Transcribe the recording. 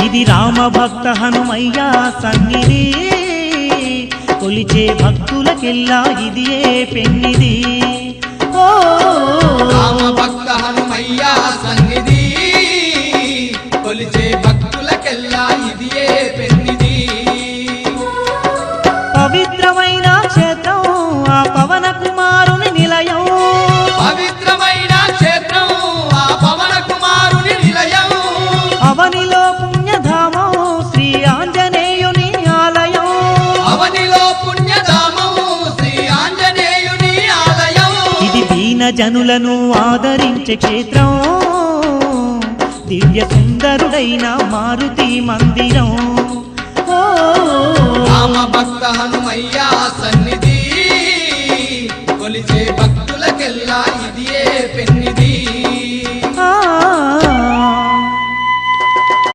ఇది రామ భక్త హనుమయ్య సన్నిధి కొలిచే భక్తులకెల్లా ఇది పెన్నిది ఓ రామ భక్త హనుమయ్య సన్నిధి కొలిచే భక్తులకెల్లా ఇది పెన్నిది పవిత్రమైన క్షేత్రం ఆ పవన కుమారుని నిలయం పవిత్రమైన క్షేత్రం ఆ పవన కుమారుని నిలయం అవనిలో పుణ్యధామం శ్రీ ఆంజనేయుని ఆలయం అవనిలో పుణ్యధామం శ్రీ ఆంజనేయుని ఆలయం ఇది దీన జనులను ఆదరించే క్షేత్రం దివ్య సుందరుడైన మారుతి మందిరం ఓ రామ భక్త హనుమయ్య సన్నిధి కొలిచే భక్తులకెల్లా